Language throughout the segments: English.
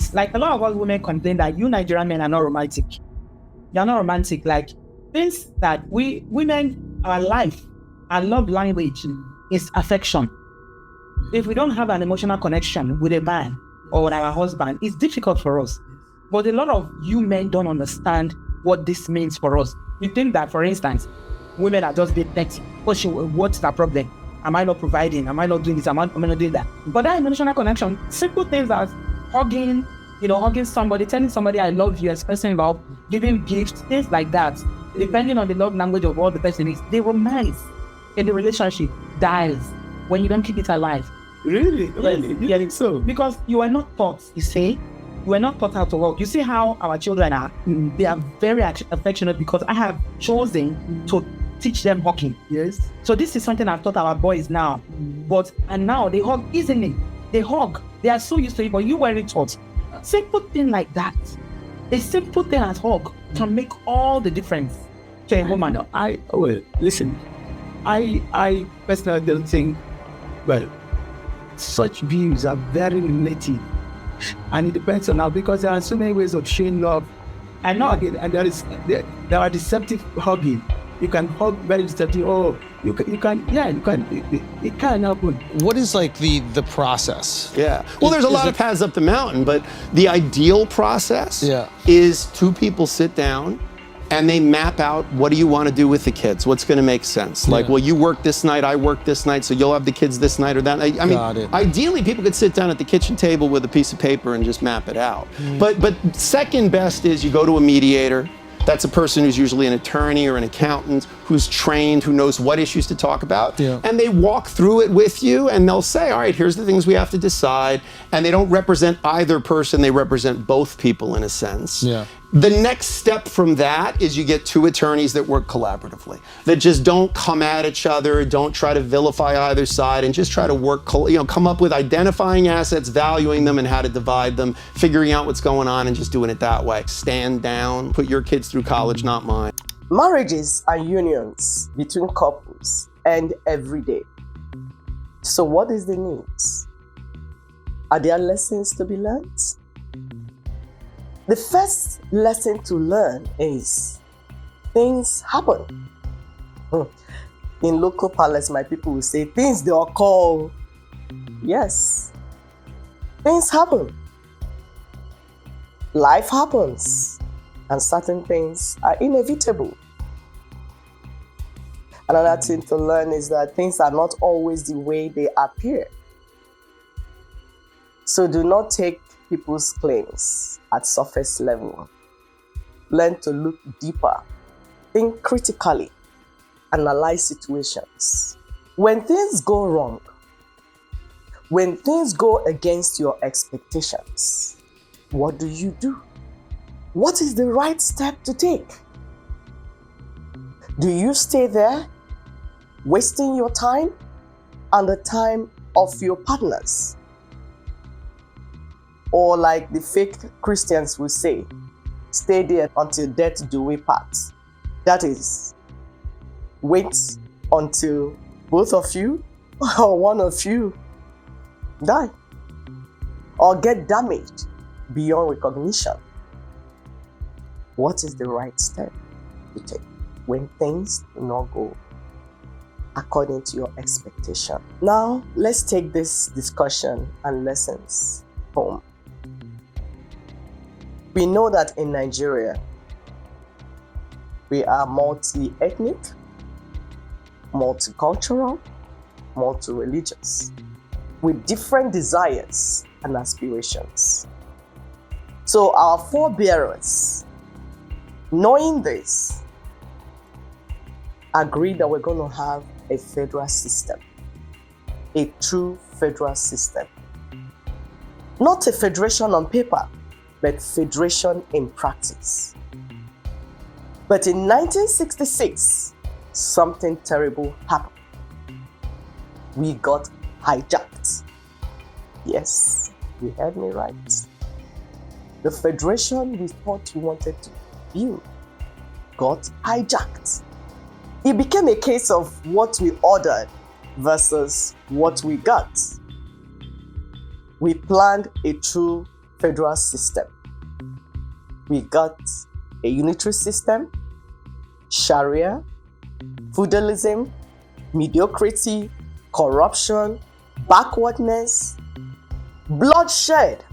it's like a lot of us women complain that you Nigerian men are not romantic. You're not romantic. Like things that we women, our life, our love language is affection. If we don't have an emotional connection with a man or with our husband, it's difficult for us. But a lot of you men don't understand what this means for us. You think that, for instance, women are just being petty. What's the problem? Am I not providing? Am I not doing this? Am I not doing that? But that emotional connection, simple things as hugging, hugging somebody, telling somebody I love you, expressing love, giving gifts, things like that, depending on the love language of what the person is, the romance in the relationship dies when you don't keep it alive. Really? Yeah, so. Because you are not taught, you see, you are not taught how to love. You see how our children are, they are very affectionate because I have chosen to teach them hugging. Yes. So this is something I've taught our boys now. And now they hug easily. They hug. They are so used to it, but you weren't taught. Simple thing like that. A simple thing as hug can make all the difference to a woman. Listen, I personally don't think, such views are very relative. And it depends on how, because there are so many ways of showing love. And there are deceptive hugging. You can hug very deceptive. It can happen. What is like the process? Yeah. Well, there's a lot of paths up the mountain, but the ideal process is two people sit down and they map out, what do you want to do with the kids? What's going to make sense? Like, well, you work this night, I work this night, so you'll have the kids this night or that night. I mean, ideally, people could sit down at the kitchen table with a piece of paper and just map it out. But second best is you go to a mediator. That's a person who's usually an attorney or an accountant who's trained, who knows what issues to talk about. And they walk through it with you and they'll say, all right, here's the things we have to decide. And they don't represent either person, they represent both people in a sense. The next step from that is you get two attorneys that work collaboratively, that just don't come at each other, don't try to vilify either side, and just try to work, come up with identifying assets, valuing them, and how to divide them, figuring out what's going on, and just doing it that way. Stand down, put your kids through college, not mine. Marriages are unions between couples and every day. So what is the needs? Are there lessons to be learned? The first lesson to learn is things happen. In local parlance, my people will say, things they occur. Yes, things happen. Life happens, and certain things are inevitable. Another thing to learn is that things are not always the way they appear. So do not take people's claims at surface level. Learn to look deeper, think critically, analyze situations. When things go wrong, when things go against your expectations, what do? What is the right step to take? Do you stay there, wasting your time and the time of your partners? Or like the fake Christians will say, stay there until death do we part. That is, wait until both of you or one of you die or get damaged beyond recognition. What is the right step to take when things do not go according to your expectation? Now, let's take this discussion and lessons home. We know that in Nigeria, we are multi-ethnic, multicultural, multi-religious, with different desires and aspirations. So our forebearers, knowing this, agreed that we're going to have a federal system, a true federal system. Not a federation on paper, but federation in practice. But in 1966, something terrible happened. We got hijacked. Yes, you heard me right. The federation we thought we wanted to build got hijacked. It became a case of what we ordered versus what we got. We planned a true federal system. We got a unitary system, Sharia, feudalism, mediocrity, corruption, backwardness, bloodshed,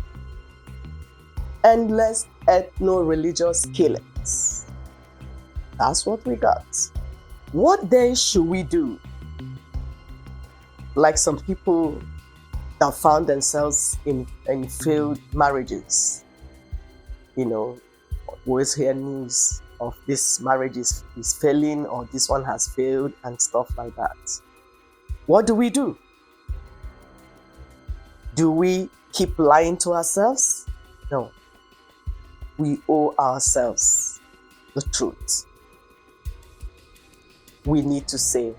endless ethno-religious killings. That's what we got. What then should we do? Like some people that found themselves in failed marriages. You know, always hear news of this marriage is failing or this one has failed and stuff like that. What do we do? Do we keep lying to ourselves? No. We owe ourselves the truth. We need to say,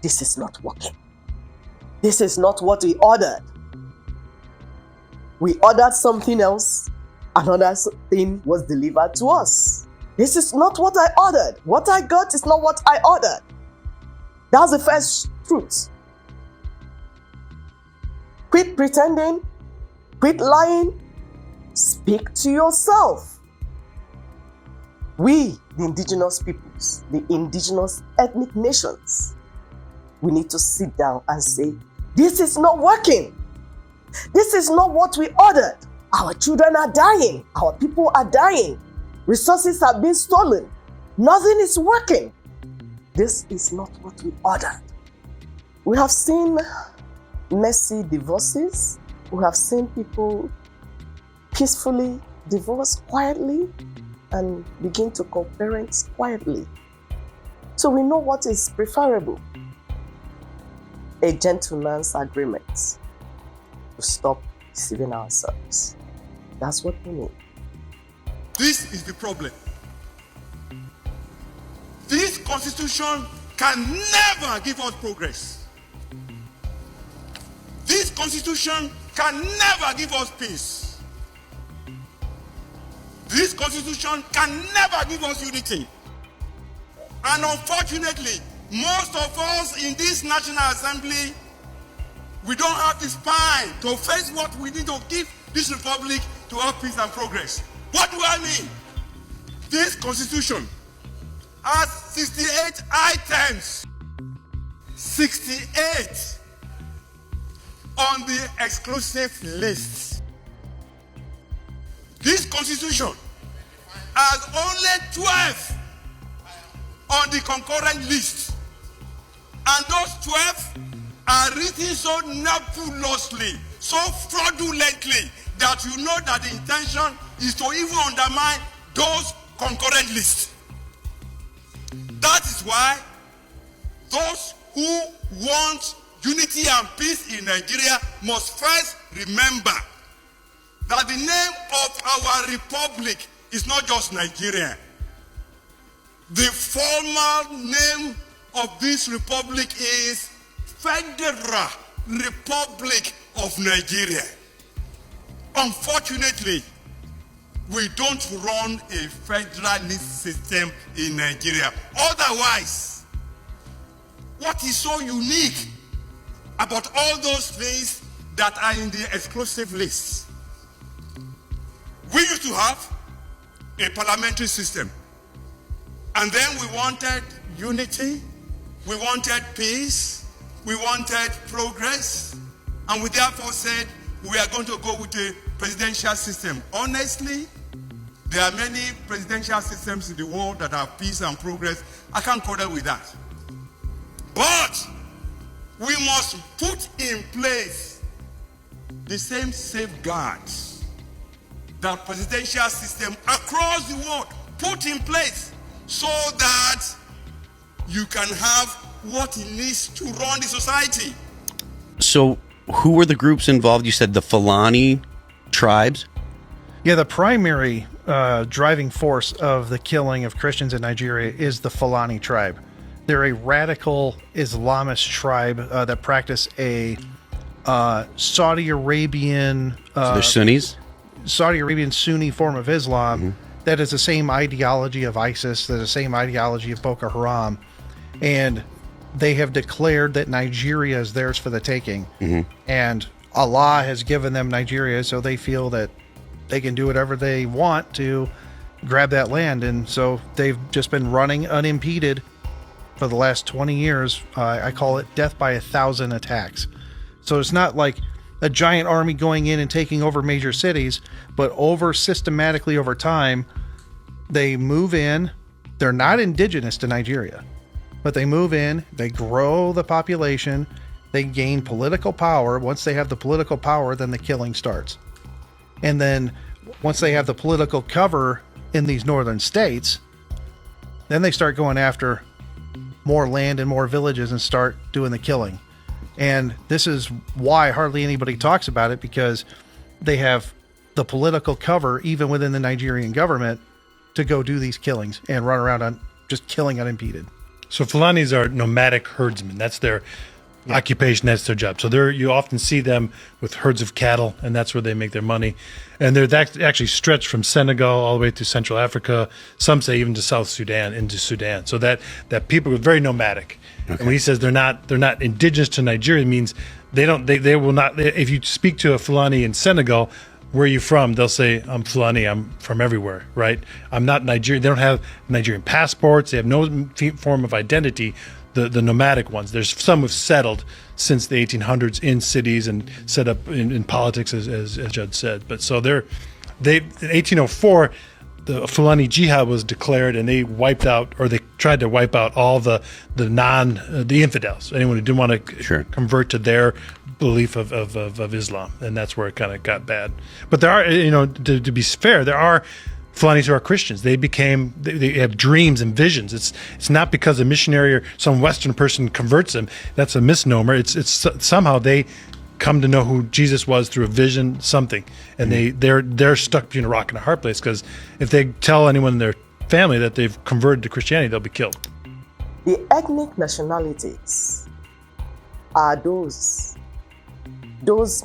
this is not working. This is not what we ordered. We ordered something else. Another thing was delivered to us. This is not what I ordered. What I got is not what I ordered. That's the first truth. Quit pretending. Quit lying. Speak to yourself. We, the indigenous peoples, the indigenous ethnic nations, we need to sit down and say, this is not working. This is not what we ordered. Our children are dying. Our people are dying. Resources have been stolen. Nothing is working. This is not what we ordered. We have seen messy divorces. We have seen people peacefully divorce quietly and begin to co-parent quietly. So we know what is preferable. A gentleman's agreement to stop deceiving ourselves. That's what we need. This is the problem. This constitution can never give us progress. This constitution can never give us peace. This constitution can never give us unity. And unfortunately, most of us in this National Assembly, we don't have the spine to face what we need to give this republic to have peace and progress. What do I mean? This constitution has 68 items. 68 on the exclusive list. This constitution has only 12 on the concurrent list. And those 12 are written so nebulously, so fraudulently, that you know that the intention is to even undermine those concurrent lists. That is why those who want unity and peace in Nigeria must first remember that the name of our republic is not just Nigeria. The formal name of this republic is Federal Republic of Nigeria. Unfortunately, we don't run a federalist system in Nigeria. Otherwise, what is so unique about all those things that are in the exclusive list? We used to have a parliamentary system. And then we wanted unity, we wanted peace, we wanted progress, and we therefore said we are going to go with a presidential system. Honestly, there are many presidential systems in the world that have peace and progress. I can't quarrel with that. But we must put in place the same safeguards that presidential system across the world put in place, so that you can have what it needs to run the society. So who were the groups involved? You said the Fulani tribes? Yeah, the primary driving force of the killing of Christians in Nigeria is the Fulani tribe. They're a radical Islamist tribe that practice a Saudi Arabian... so they're Sunnis? Saudi Arabian Sunni form of Islam that is the same ideology of ISIS, that is the same ideology of Boko Haram. And they have declared that Nigeria is theirs for the taking. And Allah has given them Nigeria, so they feel that they can do whatever they want to grab that land. And so they've just been running unimpeded for the last 20 years. I call it death by 1,000 attacks. So it's not like a giant army going in and taking over major cities, but systematically over time, they move in. They're not indigenous to Nigeria, but they move in, they grow the population, they gain political power. Once they have the political power, then the killing starts. And then once they have the political cover in these northern states, then they start going after more land and more villages and start doing the killing. And this is why hardly anybody talks about it, because they have the political cover, even within the Nigerian government, to go do these killings and run around on just killing unimpeded. So Fulanis are nomadic herdsmen. That's their occupation. That's their job. So you often see them with herds of cattle, and that's where they make their money. And they're actually stretched from Senegal all the way to Central Africa. Some say even to South Sudan, into Sudan. So that people are very nomadic. Okay. And when he says they're not indigenous to Nigeria, it means they will not. If you speak to a Fulani in Senegal, where are you from? They'll say, I'm Fulani, I'm from everywhere, right? I'm not Nigerian. They don't have Nigerian passports. They have no form of identity, the nomadic ones. There's some who've settled since the 1800s in cities and set up in politics, as Judd said. But so in 1804, the Fulani Jihad was declared, and they wiped out, or they tried to wipe out all the infidels, anyone who didn't want to convert to their belief of Islam, and that's where it kind of got bad. But there are, to be fair, there are Fulanis who are Christians. They have dreams and visions. It's not because a missionary or some Western person converts them. That's a misnomer. It's somehow they come to know who Jesus was through a vision, something, and they're stuck between a rock and a hard place, because if they tell anyone in their family that they've converted to Christianity, they'll be killed. The ethnic nationalities are those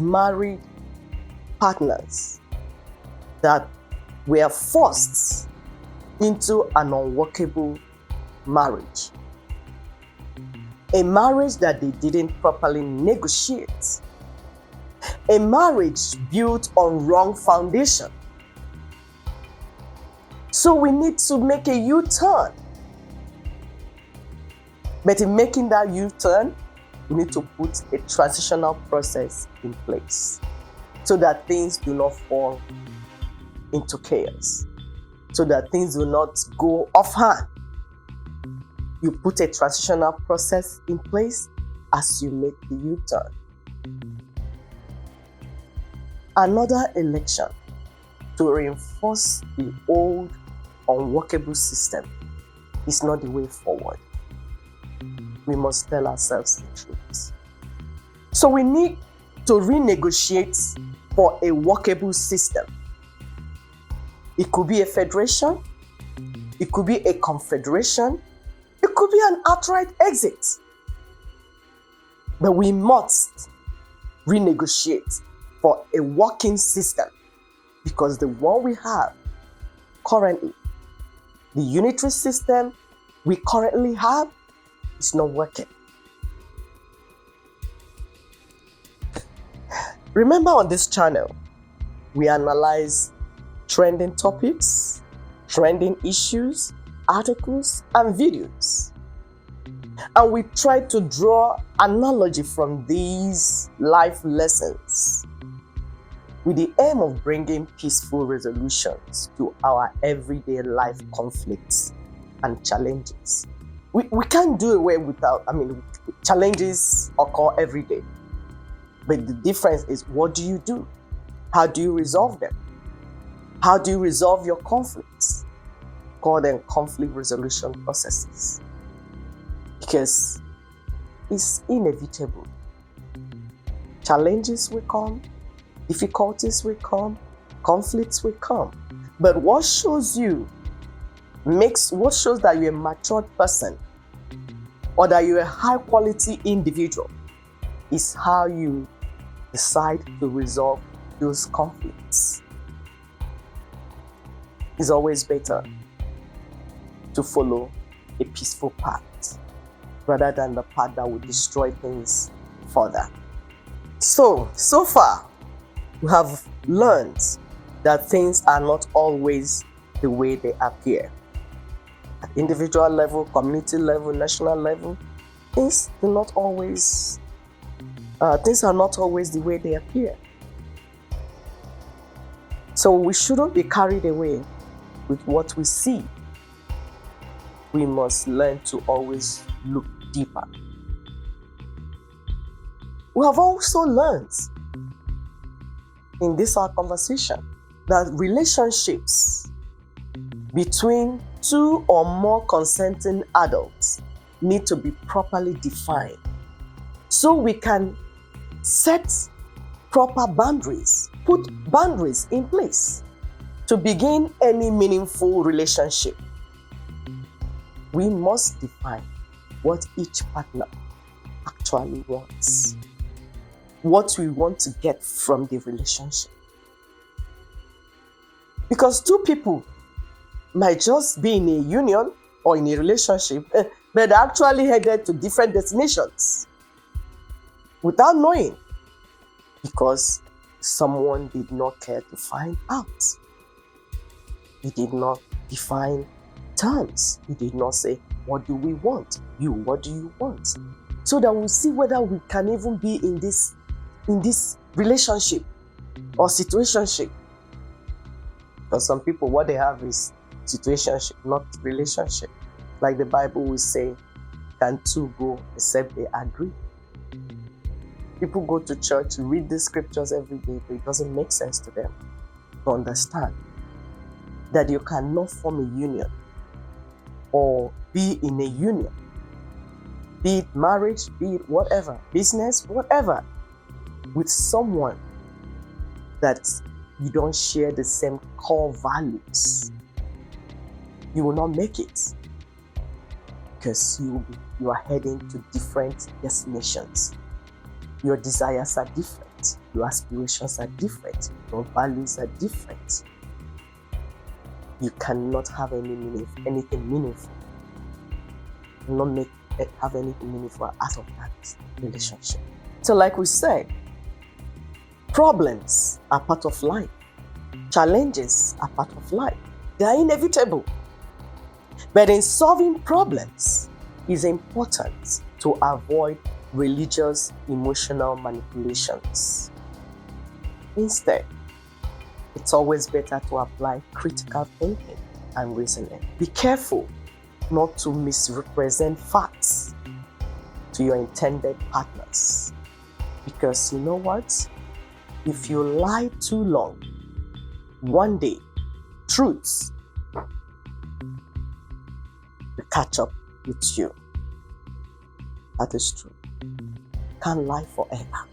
married partners that were forced into an unworkable marriage. A marriage that they didn't properly negotiate. A marriage built on wrong foundation. So we need to make a U-turn. But in making that U-turn, we need to put a transitional process in place so that things do not fall into chaos, so that things will not go offhand. You put a transitional process in place as you make the U-turn. Another election to reinforce the old unworkable system is not the way forward. We must tell ourselves the truth. So we need to renegotiate for a workable system. It could be a federation, it could be a confederation, it could be an outright exit. But we must renegotiate for a working system, because the one we have currently, the unitary system we currently have, is not working. Remember, on this channel, we analyze trending topics, trending issues, articles, and videos. And we try to draw analogy from these life lessons with the aim of bringing peaceful resolutions to our everyday life conflicts and challenges. We can't do away without, challenges occur every day. But the difference is, what do you do? How do you resolve them? How do you resolve your conflicts? Call them conflict resolution processes. Because it's inevitable. Challenges will come, difficulties will come, conflicts will come. But what shows that you're a matured person or that you're a high quality individual is how you decide to resolve those conflicts. It's always better to follow a peaceful path rather than the path that will destroy things further. So far, we have learned that things are not always the way they appear. At individual level, community level, national level, things are not always the way they appear. So we shouldn't be carried away with what we see. We must learn to always look deeper. We have also learned in this our conversation that relationships between two or more consenting adults need to be properly defined so we can set proper boundaries, put boundaries in place to begin any meaningful relationship. We must define what each partner actually wants, what we want to get from the relationship. Because two people might just be in a union or in a relationship, but they're actually headed to different destinations without knowing, because someone did not care to find out. He did not define terms. He did not say, what do we want? You, what do you want? So that we'll see whether we can even be in this relationship or situationship. Because some people, what they have is situationship, not relationship. Like the Bible will say, can two go except they agree? People go to church, read the scriptures every day, but it doesn't make sense to them to understand that you cannot form a union or be in a union, be it marriage, be it whatever, business, whatever, with someone that you don't share the same core values. You will not make it, because you are heading to different destinations. Your desires are different. Your aspirations are different. Your values are different. You cannot have anything meaningful. You will not have anything meaningful out of that relationship. So like we said, problems are part of life. Challenges are part of life. They are inevitable. But in solving problems, it's important to avoid religious emotional manipulations. Instead, it's always better to apply critical thinking and reasoning. Be careful not to misrepresent facts to your intended partners. Because you know what? If you lie too long, one day, truth will catch up with you. That is true. Can't lie forever.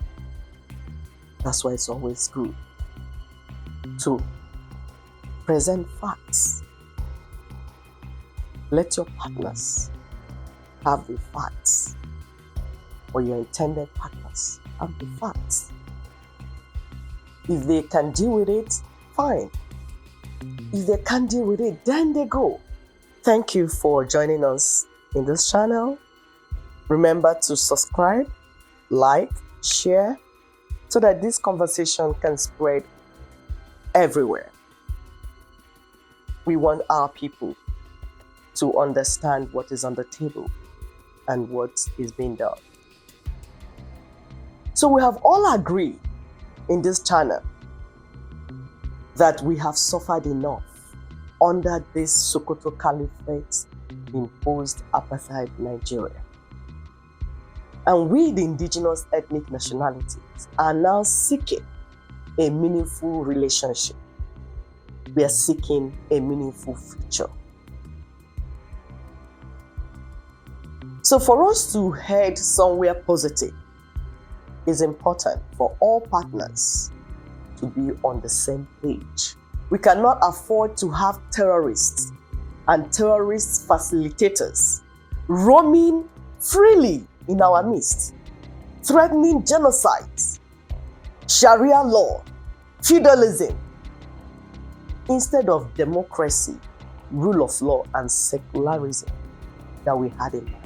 That's why it's always good to present facts. Let your partners have the facts, or your intended partners have the facts. If they can deal with it, fine. If they can't deal with it, then they go. Thank you for joining us in this channel. Remember to subscribe, like, share, so that this conversation can spread everywhere. We want our people to understand what is on the table and what is being done. So we have all agreed in this channel that we have suffered enough under this Sokoto Caliphate imposed apartheid Nigeria. And we, the Indigenous Ethnic Nationalities, are now seeking a meaningful relationship. We are seeking a meaningful future. So for us to head somewhere positive, it's important for all partners to be on the same page. We cannot afford to have terrorists and terrorist facilitators roaming freely in our midst, threatening genocide, Sharia law, feudalism, instead of democracy, rule of law, and secularism that we had in mind.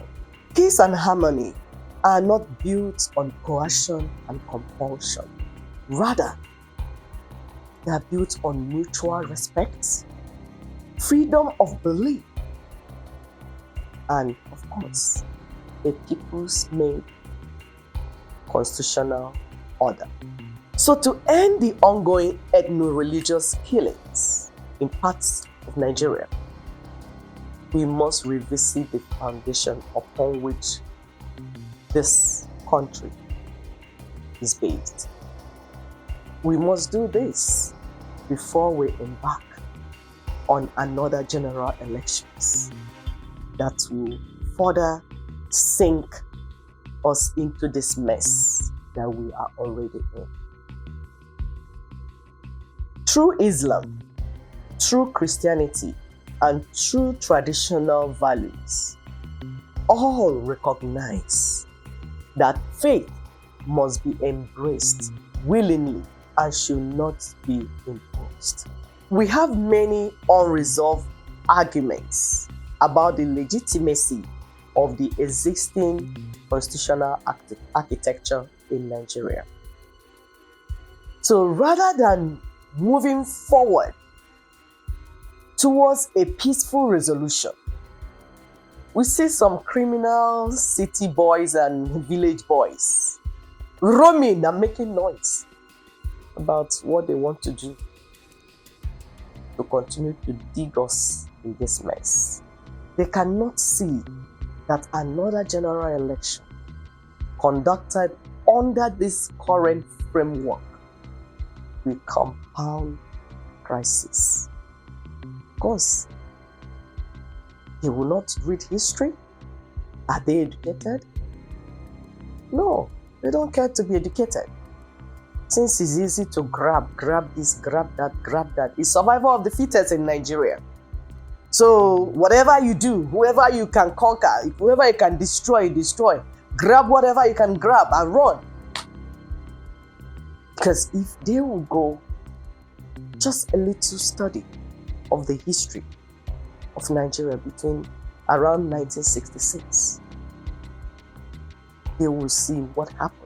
Peace and harmony are not built on coercion and compulsion. Rather, They are built on mutual respect, freedom of belief, and of course, a people's made constitutional order. So to end the ongoing ethno-religious killings in parts of Nigeria, we must revisit the foundation upon which this country is based. We must do this before we embark on another general elections that will further sink us into this mess that we are already in. Through Islam, through Christianity, and through traditional values, all recognize that faith must be embraced willingly and should not be imposed. We have many unresolved arguments about the legitimacy of the existing constitutional architecture in Nigeria. So rather than moving forward towards a peaceful resolution, we see some criminal city boys and village boys roaming and making noise about what they want to do to continue to dig us in this mess. They cannot see that another general election conducted under this current framework will compound crisis. Of course, they will not read history. Are they educated? No, they don't care to be educated. Since it's easy to grab this, grab that. It's survival of the fittest in Nigeria. So whatever you do, whoever you can conquer, whoever you can destroy. Grab whatever you can grab and run. Because if they will go just a little study of the history of Nigeria between around 1966, they will see what happened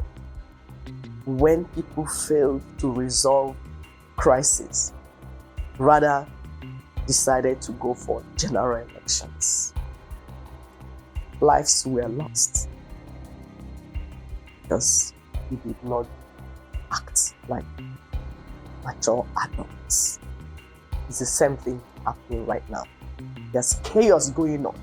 when people failed to resolve crisis, rather decided to go for general elections. Lives were lost because we did not act like mature adults. It's the same thing happening right now. There's chaos going on.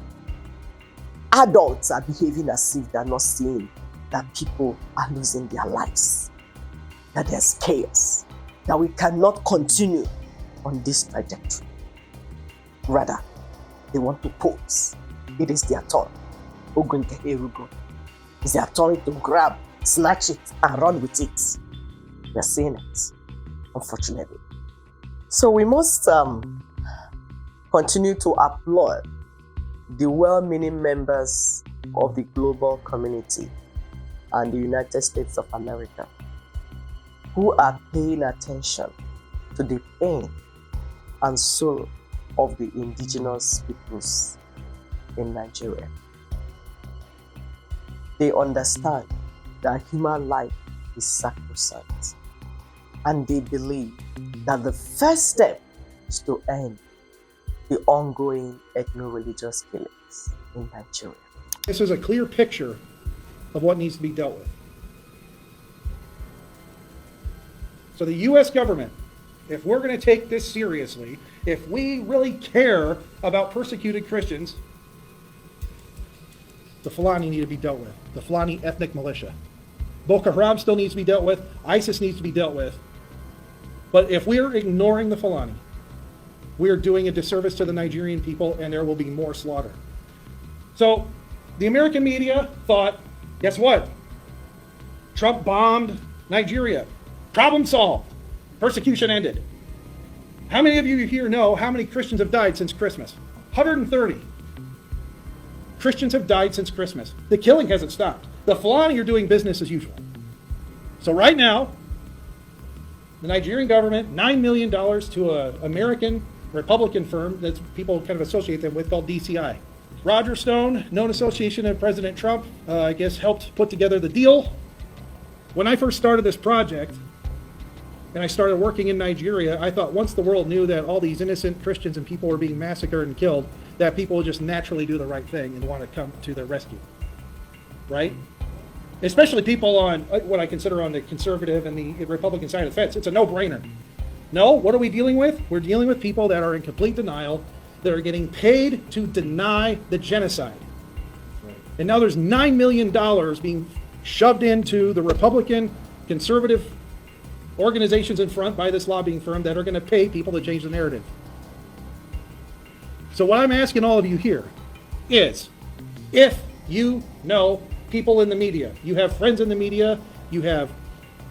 Adults are behaving as if they're not seeing that people are losing their lives, that there's chaos, that we cannot continue on this trajectory. Rather, they want to pose. It is their turn. It's their turn to grab, snatch it, and run with it. We're seeing it, unfortunately. So we must continue to applaud the well-meaning members of the global community and the United States of America who are paying attention to the pain and sorrow of the indigenous peoples in Nigeria. They understand that human life is sacrosanct, and they believe that the first step is to end the ongoing ethno-religious killings in Nigeria. This is a clear picture of what needs to be dealt with. So the U.S. government, if we're going to take this seriously, if we really care about persecuted Christians, the Fulani need to be dealt with. The Fulani ethnic militia. Boko Haram still needs to be dealt with. ISIS needs to be dealt with. But if we're ignoring the Fulani, we are doing a disservice to the Nigerian people, and there will be more slaughter. So the American media thought, guess what? Trump bombed Nigeria. Problem solved. Persecution ended. How many of you here know how many Christians have died since Christmas? 130. Christians have died since Christmas. The killing hasn't stopped. The Fulani are doing business as usual. So right now, the Nigerian government, $9 million to an American Republican firm that people kind of associate them with called DCI. Roger Stone, known association of President Trump, I guess helped put together the deal. When I first started this project, and I started working in Nigeria, I thought once the world knew that all these innocent Christians and people were being massacred and killed, that people would just naturally do the right thing and want to come to their rescue, right? Especially people on what I consider on the conservative and the Republican side of the fence. It's a no-brainer. No, what are we dealing with? We're dealing with people that are in complete denial, that are getting paid to deny the genocide. And now there's $9 million being shoved into the Republican conservative organizations in front by this lobbying firm that are going to pay people to change the narrative. So what I'm asking all of you here is, if you know people in the media, you have friends in the media, you have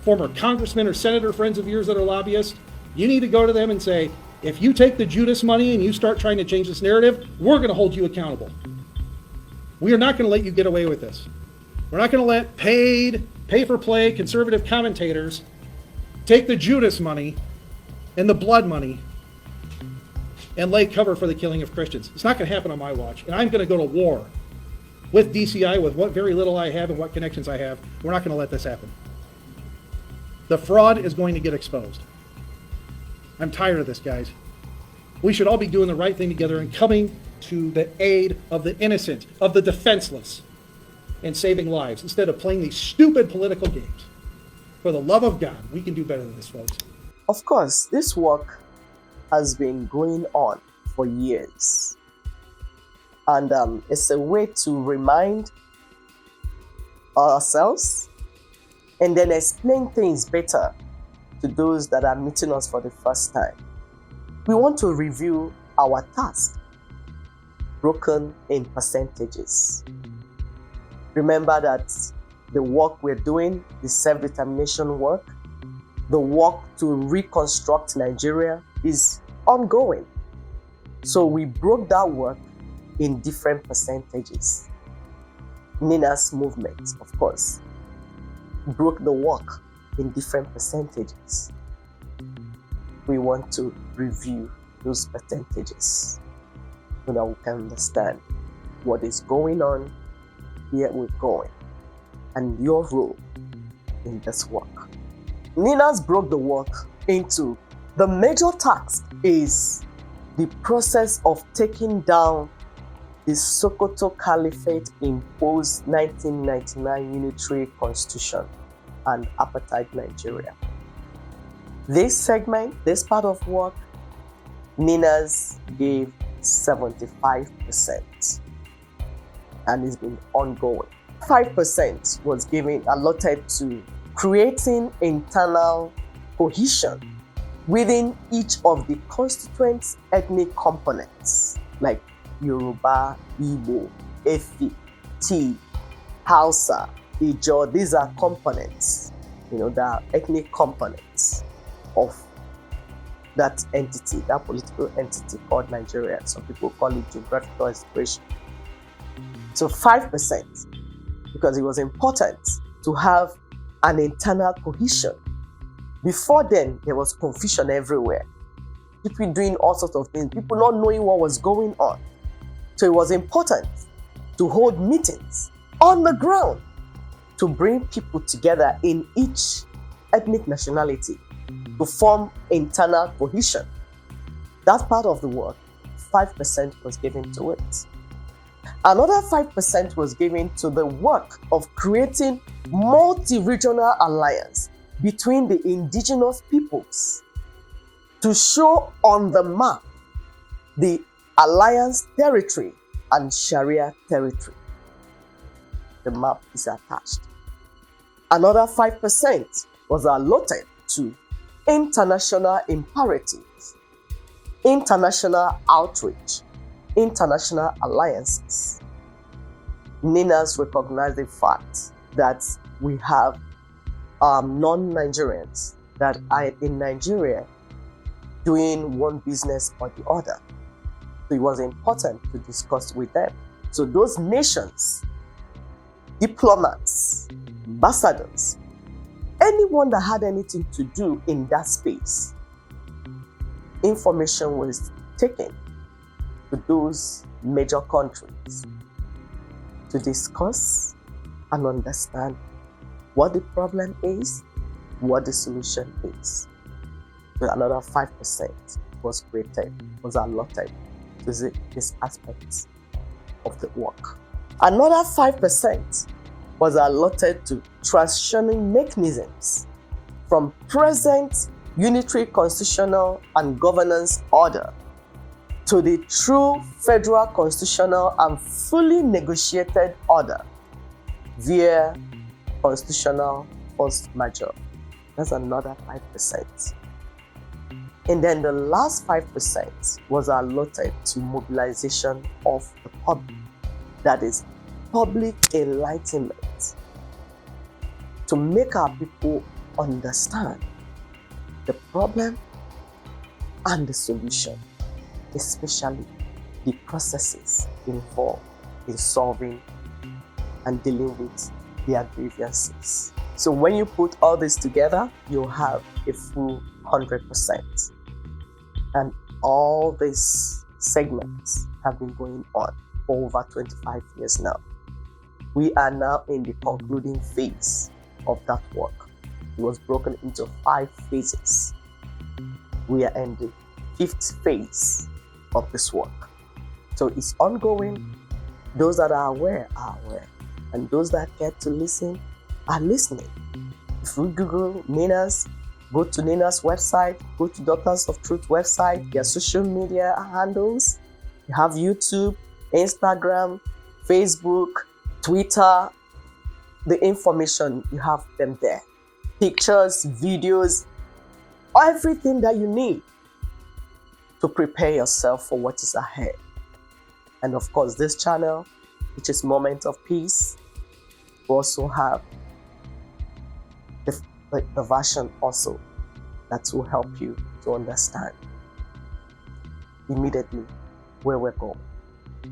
former congressmen or senator friends of yours that are lobbyists, you need to go to them and say, if you take the Judas money and you start trying to change this narrative, we're going to hold you accountable. We are not going to let you get away with this. We're not going to let paid, pay-for-play conservative commentators take the Judas money and the blood money and lay cover for the killing of Christians. It's not going to happen on my watch. And I'm going to go to war with DCI, with what very little I have and what connections I have. We're not going to let this happen. The fraud is going to get exposed. I'm tired of this, guys. We should all be doing the right thing together and coming to the aid of the innocent, of the defenseless, and saving lives instead of playing these stupid political games. For the love of God, we can do better than this, folks. Of course, this work has been going on for years. And it's a way to remind ourselves and then explain things better to those that are meeting us for the first time. We want to review our task, broken in percentages. Remember that the work we're doing, the self-determination work, the work to reconstruct Nigeria is ongoing. So we broke that work in different percentages. Nina's movement, of course, broke the work in different percentages. We want to review those percentages so that we can understand what is going on, where we're going, and your role in this work. Nina's broke the work into the major task is the process of taking down the Sokoto Caliphate imposed 1999 Unitary Constitution and apartheid Nigeria. This segment, this part of work, Nina's gave 75%, and it's been ongoing. 5% was allotted to creating internal cohesion within each of the constituent ethnic components, like Yoruba, Igbo, Efi, T, Hausa, Ijaw. These are components, that are ethnic components of that entity, that political entity called Nigeria. Some people call it geographical expression. So 5%, because it was important to have an internal cohesion. Before then, there was confusion everywhere. People doing all sorts of things, people not knowing what was going on. So it was important to hold meetings on the ground to bring people together in each ethnic nationality to form internal cohesion. That part of the work, 5% was given to it. Another 5% was given to the work of creating multi-regional alliance between the indigenous peoples to show on the map the alliance territory and Sharia territory. The map is attached. Another 5% was allotted to international imperatives, international outreach, international alliances. Nina's recognized the fact that we have non-Nigerians that are in Nigeria doing one business or the other. So it was important to discuss with them. So those nations, diplomats, ambassadors, anyone that had anything to do in that space, information was taken to those major countries to discuss and understand what the problem is, what the solution is. So another 5% was created, was allotted to these aspects of the work. Another 5% was allotted to transitioning mechanisms from present unitary constitutional and governance order to the true federal constitutional and fully negotiated order via constitutional force majeure. That's another 5%. And then the last 5% was allotted to mobilization of the public. That is public enlightenment, to make our people understand the problem and the solution, especially the processes involved in solving and dealing with their grievances. So when you put all this together, you have a full 100%. And all these segments have been going on for over 25 years now. We are now in the concluding phase of that work. It was broken into 5 phases. We are in the 5th phase of this work. So it's ongoing. Those that are aware, and those that get to listen are listening. If you Google Nina's, go to Nina's website, go to Daughters of Truth website, their social media handles. You have YouTube, Instagram, Facebook, Twitter. The information, you have them there. Pictures, videos, everything that you need to prepare yourself for what is ahead. And of course, this channel, which is Moment of Peace, we also have the version also that will help you to understand immediately where we're going.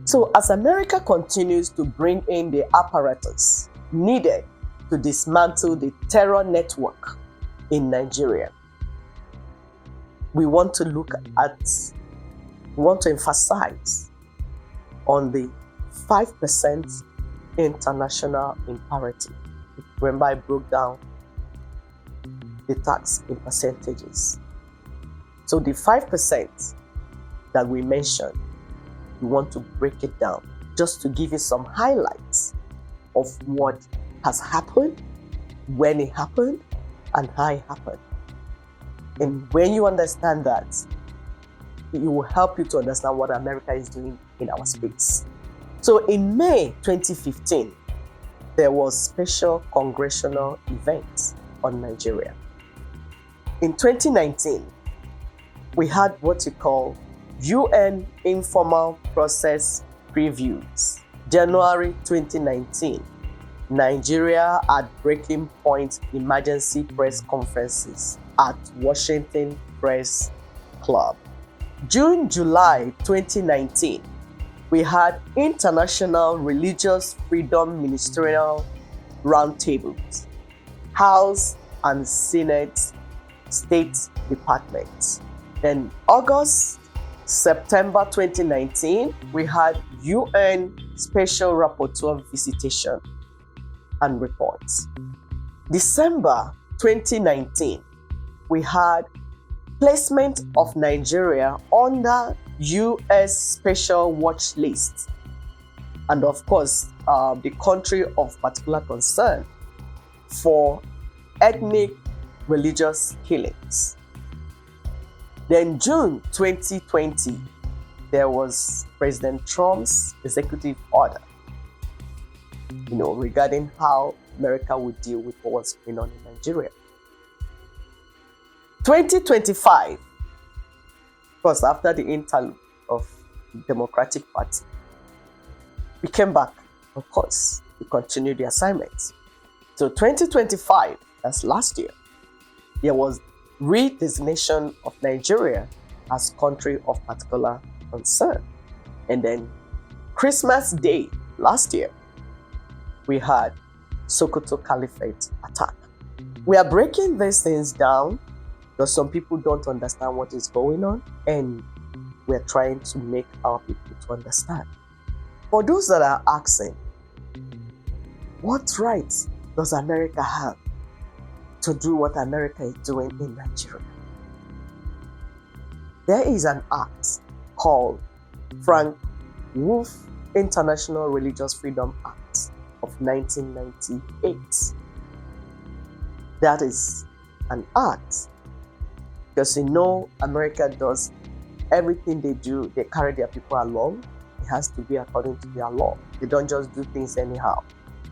So as America continues to bring in the apparatus needed to dismantle the terror network in Nigeria, we want to emphasize on the 5% international imperative. Remember, I broke down the tax in percentages. So the 5% that we mentioned, we want to break it down just to give you some highlights of what has happened, when it happened, and how it happened. And when you understand that, it will help you to understand what America is doing in our space. So in May 2015, there was special congressional events on Nigeria. In 2019, we had what you call UN Informal Process Previews. January 2019, Nigeria at Breaking Point Emergency Press Conferences at Washington Press Club. June, July 2019, we had International Religious Freedom Ministerial Roundtables, House and Senate State Departments. Then August, September 2019, we had UN Special Rapporteur Visitation and Reports. December 2019, we had placement of Nigeria under US Special Watch List, and of course, the country of particular concern for ethnic religious killings. Then June 2020, there was President Trump's executive order, regarding how America would deal with what was going on in Nigeria. 2025, of course, after the interlude of the Democratic Party, we came back, of course, to continue the assignments. So 2025, that's last year, there was redesignation of Nigeria as country of particular concern. And then Christmas Day last year, we had Sokoto Caliphate attack. We are breaking these things down because some people don't understand what is going on, and we're trying to make our people to understand. For those that are asking, what rights does America have to do what America is doing in Nigeria? there is an act called Frank Wolf International Religious Freedom Act of 1998. That is an act because America does everything they do, they carry their people along. It has to be according to their law. They don't just do things anyhow.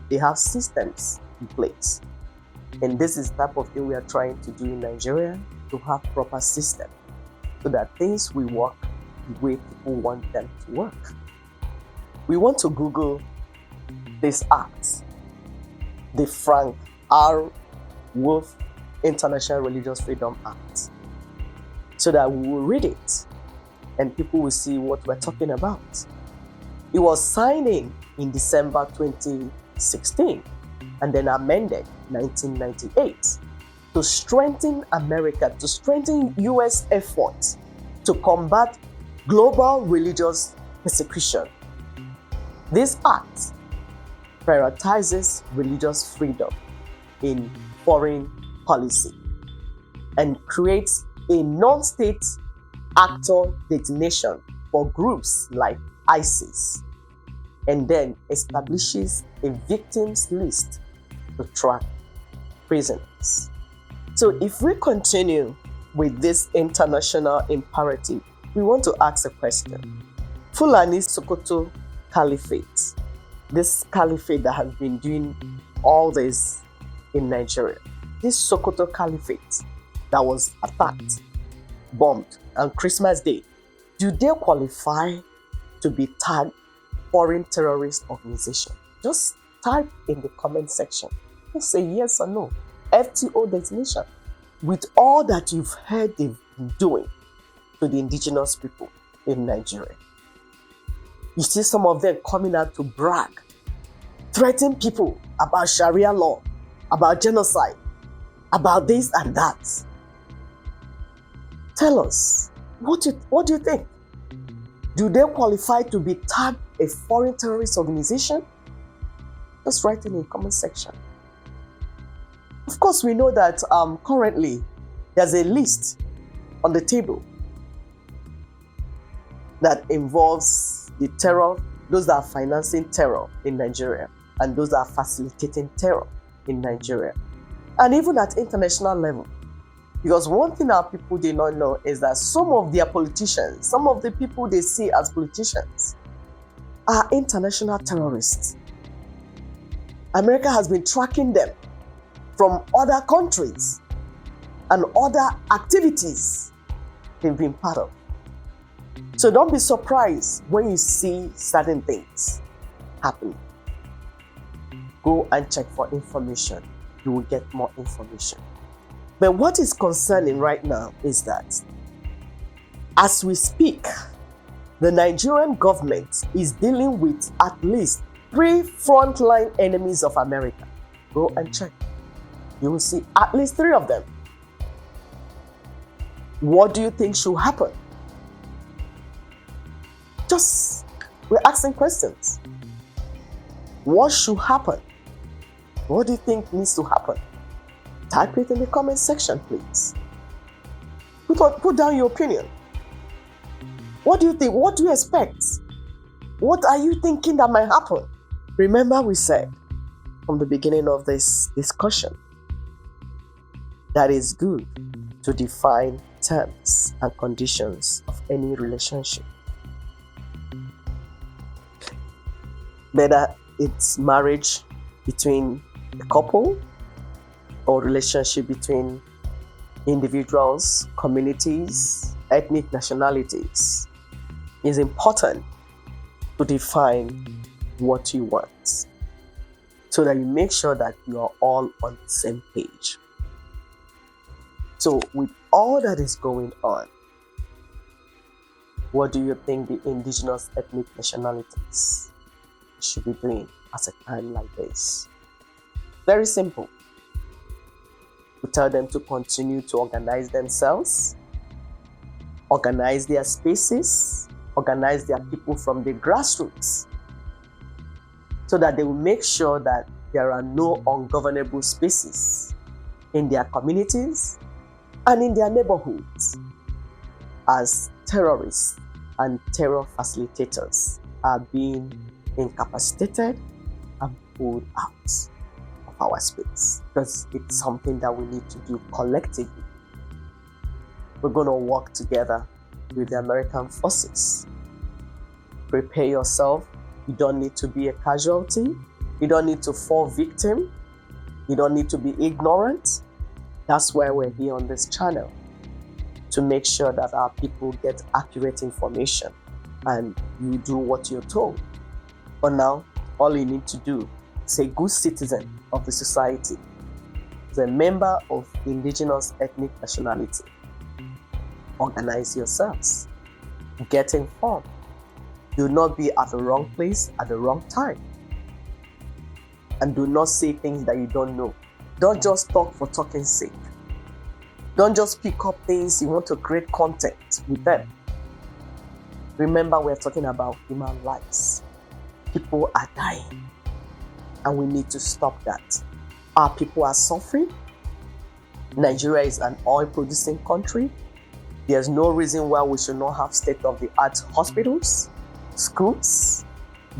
They have systems in place. And this is the type of thing we are trying to do in Nigeria, to have proper system so that things will work the way people want them to work. We want to Google this act, the Frank R. Wolf International Religious Freedom Act, so that we will read it and people will see what we're talking about. It was signed in December 2016 and then amended 1998 to strengthen America, to strengthen US efforts to combat global religious persecution. This act prioritizes religious freedom in foreign policy and creates a non-state actor designation for groups like ISIS, and then establishes a victims list to track prisoners. So if we continue with this international imperative, we want to ask a question. Fulani Sokoto Caliphate, this caliphate that has been doing all this in Nigeria, this Sokoto Caliphate that was attacked, bombed on Christmas Day, do they qualify to be tagged foreign terrorist organization? Just type in the comment section. Just say yes or no. FTO designation. With all that you've heard they've been doing to the indigenous people in Nigeria. You see some of them coming out to brag, threaten people about Sharia law, about genocide, about this and that. Tell us, what do you think? Do they qualify to be tagged a foreign terrorist organization? Just write in the comment section. Of course, we know that currently there's a list on the table that involves the terror, those that are financing terror in Nigeria, and those that are facilitating terror in Nigeria, and even at international level. Because one thing our people do not know is that some of their politicians, some of the people they see as politicians, are international terrorists. America has been tracking them from other countries and other activities they've been part of. So don't be surprised when you see certain things happening. Go and check for information. You will get more information. But what is concerning right now is that as we speak, the Nigerian government is dealing with at least 3 frontline enemies of America. Go and check. You will see at least 3 of them. What do you think should happen? We're asking questions. What should happen? What do you think needs to happen? Type it in the comment section, please. Put down your opinion. What do you think? What do you expect? What are you thinking that might happen? Remember, we said from the beginning of this discussion that it's good to define terms and conditions of any relationship. Whether it's marriage between a couple or relationship between individuals, communities, ethnic nationalities, it's important to define what you want so that you make sure that you are all on the same page. So with all that is going on, what do you think the indigenous ethnic nationalities should be doing at a time like this? Very simple. We tell them to continue to organize themselves, organize their spaces, organize their people from the grassroots, so that they will make sure that there are no ungovernable spaces in their communities and in their neighborhoods. as terrorists and terror facilitators are being incapacitated and pulled out of our space, because it's something that we need to do collectively. We're going to work together with the American forces. Prepare yourself. You don't need to be a casualty. You don't need to fall victim. You don't need to be ignorant. That's why we're here on this channel, to make sure that our people get accurate information and you do what you're told. But now, all you need to do is a good citizen of the society, as a member of Indigenous Ethnic Nationality. Organize yourselves. Get informed. Do not be at the wrong place at the wrong time. And do not say things that you don't know. Don't just talk for talking's sake. Don't just pick up things you want to create content with them. Remember, we're talking about human lives. People are dying, and we need to stop that. Our people are suffering. Nigeria is an oil-producing country. There's no reason why we should not have state-of-the-art hospitals, schools,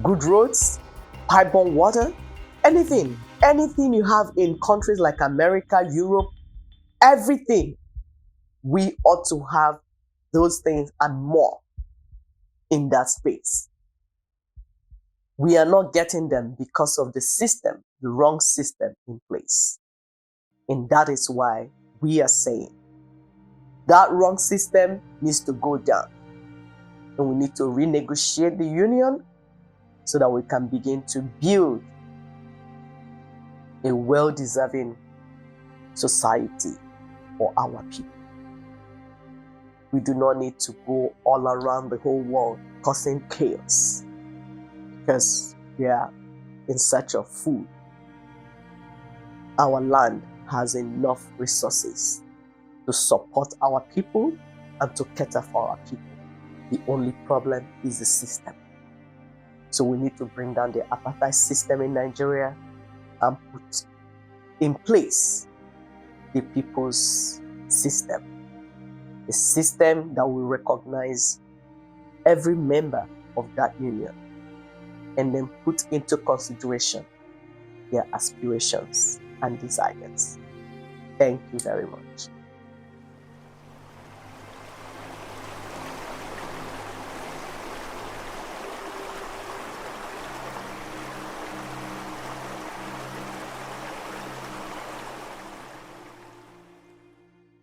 good roads, pipe-borne water, anything you have in countries like America, Europe, everything. We ought to have those things and more in that space. We are not getting them because of the system, the wrong system in place. And that is why we are saying that wrong system needs to go down. And we need to renegotiate the union so that we can begin to build a well-deserving society for our people. We do not need to go all around the whole world causing chaos, because we are in search of food. Our land has enough resources to support our people and to cater for our people. The only problem is the system. So we need to bring down the apartheid system in Nigeria and put in place the people's system. A system that will recognize every member of that union and then put into consideration their aspirations and desires. Thank you very much.